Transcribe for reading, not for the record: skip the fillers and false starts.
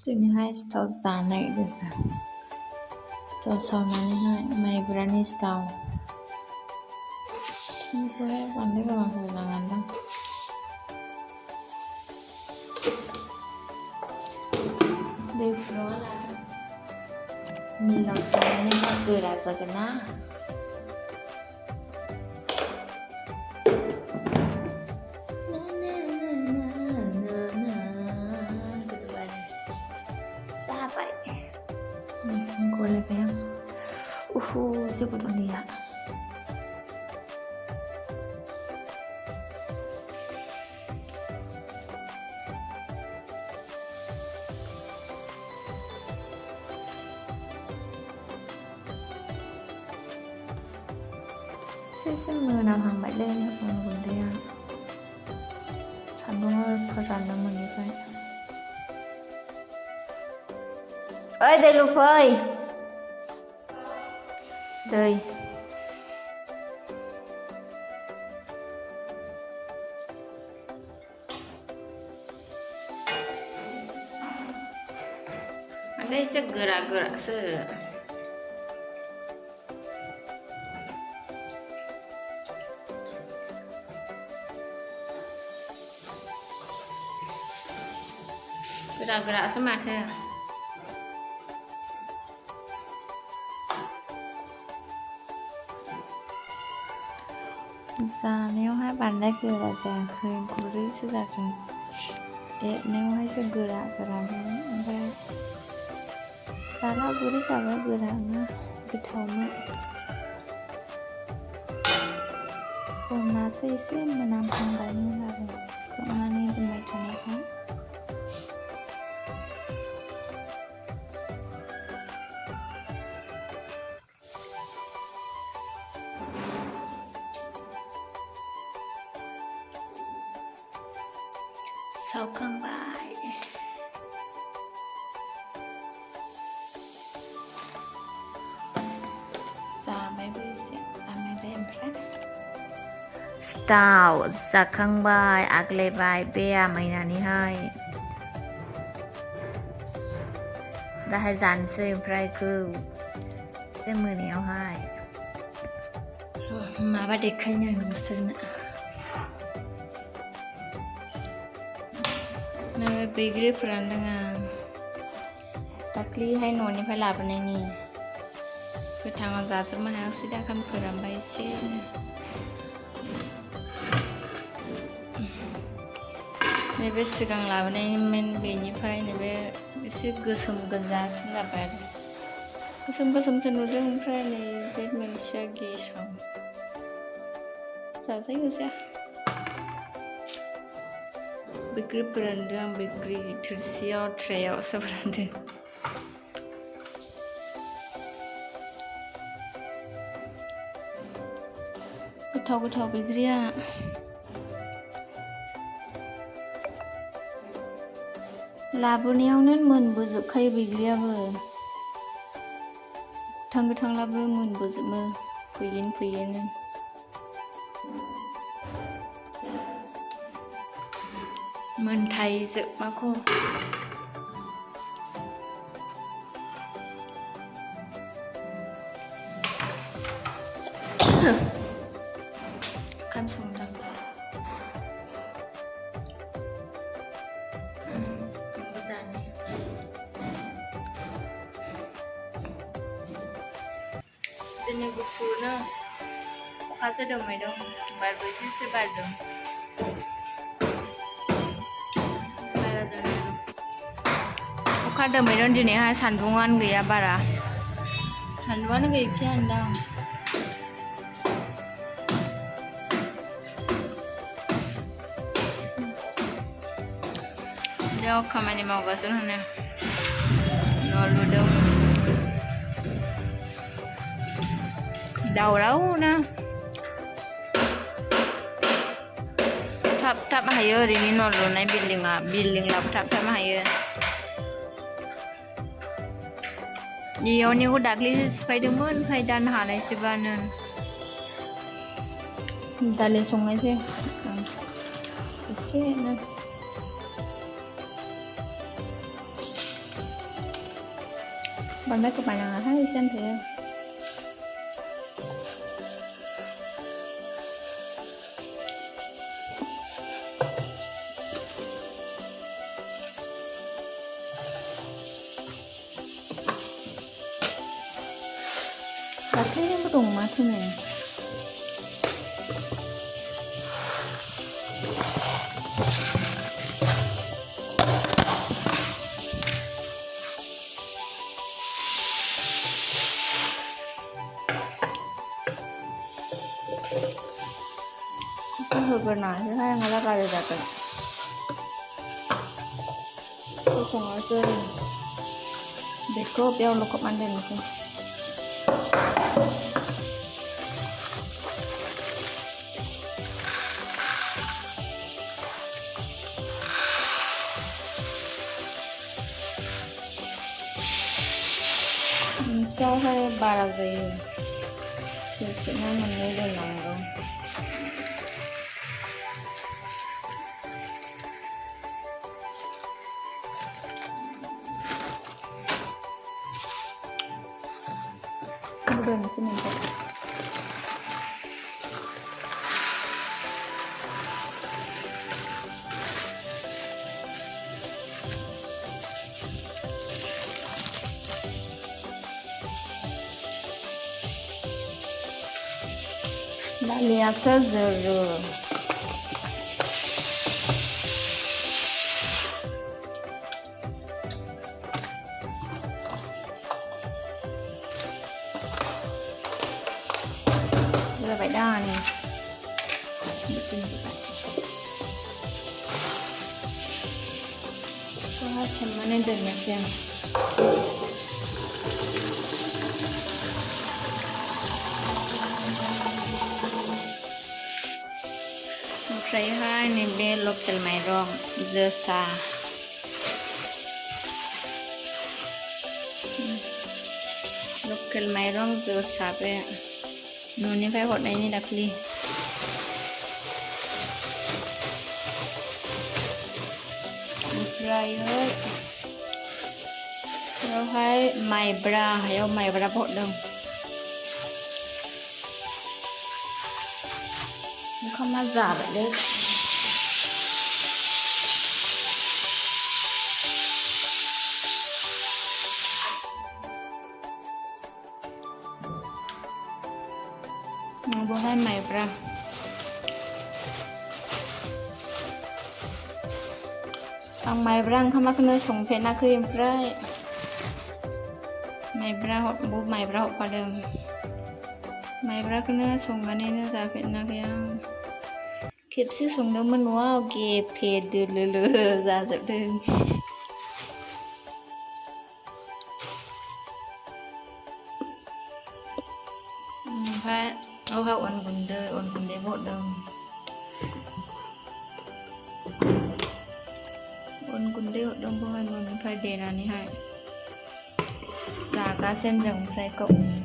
जोंनिहाय सिथाव जानाय गोजा सिथाव सावनानैहाय माइब्रानि सिथाव थिंखौहाय बांद्राय गोबां होनाङादां दै फुदुंना लादों मिलाव सौनानैहाय गोरा जागोन ना गलायबाय आं जि गुदुं दैया एसे मोनामहांबायलै अन गुन्दैया सान्दुङाव फोराननो मोनैखाय ओइ दैलु फै दै माथो एसे गोरा गोरासो गोरा गोरासो माथो जानायावहाय बांद्राय गोरा जायाखै गुरैसो जादों एरनायावहायसो गोरा ओमफ्राय जाला गुरै जाबाय गोरानो गोथावमोन अनासो एसे मोनामहांबायमोन आरो खोबनानै दोनबाय थानायखाय सावखांबाय जाबायबो एसे आमायबाय ओमफ्राय सिथाव जाखांबाय आग्लायबाय बे आमायनानैहाय दाहाय जानोसै ओमफ्राय एसे मोनायावहाय माबा देखायनो आं नोंसोरनो बैग्रि फोरानदों आं दाख्लैहाय न'निफ्राय लाबोनायनि गोथाङाव जाजोबनो हायाखसै दाखालि फोरानबाय एसे नैबे सिगां लाबोनायमोन बेनिफ्राय नैबे एसे गोसोम गोजासिन जाबाय आरो गोसोमसो नुदों ओमफ्राय नै बे मोनसेया गेसाव जाजायो जाया बैग्रि फोरानदों आं बैग्रि थोरसियाव ट्रेयावसो फोरानदों गोथाव बैग्रिया लाबोनायावनो मोनबोजोबखायो बैग्रियाबो गोथांलाबो मोनबोजोबो फैयैनो मोनथायजोबमाखौ ओंखाम संदों दिनै गुसुनो अखासो दोमैदों बारबो एसे बारदों अखा दोमैदों दिनैहाय सान्दुङानो गैया बारा सान्दुङानो गैखाया होनदां बेयाव खामानि मावगासिनो होनो न' लुदों दावरावनो थाब हायो ओरैनो न' लुनाय बिल्डिंआबो थाब हायो इयावनिखौ दाख्लैसो सिफायदोंमोन ओमफ्राय दानो हानायसोबानो दालि संनायसै एसेनो Banyak kepanjangan hai sen thế. Tapi yang kedung mah thế này. Benar, saya ngalah kali datang. Kosong aja. Beko biar lo kok mandi nih. Sao hay bara gì? Sự nó mình nghĩ được lòng rồi. Kemudian sini minta. Đã lihat sejeru. Giờ phải đo này. Wah, cuman ini demikian. Saya hai ni be lokal mairong zesa. Lokal mairong zesa be. Nuni phải hot này ni đặc li. Fry hết. Rồi hai mày bra, hay mày bra hot đâu. Không mà giả vậy đấy. Bố hai mày ra. Ang mày răng không mắc nơi sống phê na khơi em trái. Mày ra hoặc bố mày ra hoặc qua đường. Mày ra cái nơi sống cái này nó ra phê na kia. Kiếp sư sống đâu mình wow kì phê đưa lừa ra dập đường. Phải ô hậu ổn quần đế bộ đâu. Ổn quần đế bộ đông bông hay mình phải đề là như hai. Giả cá sen rồng phải cộng.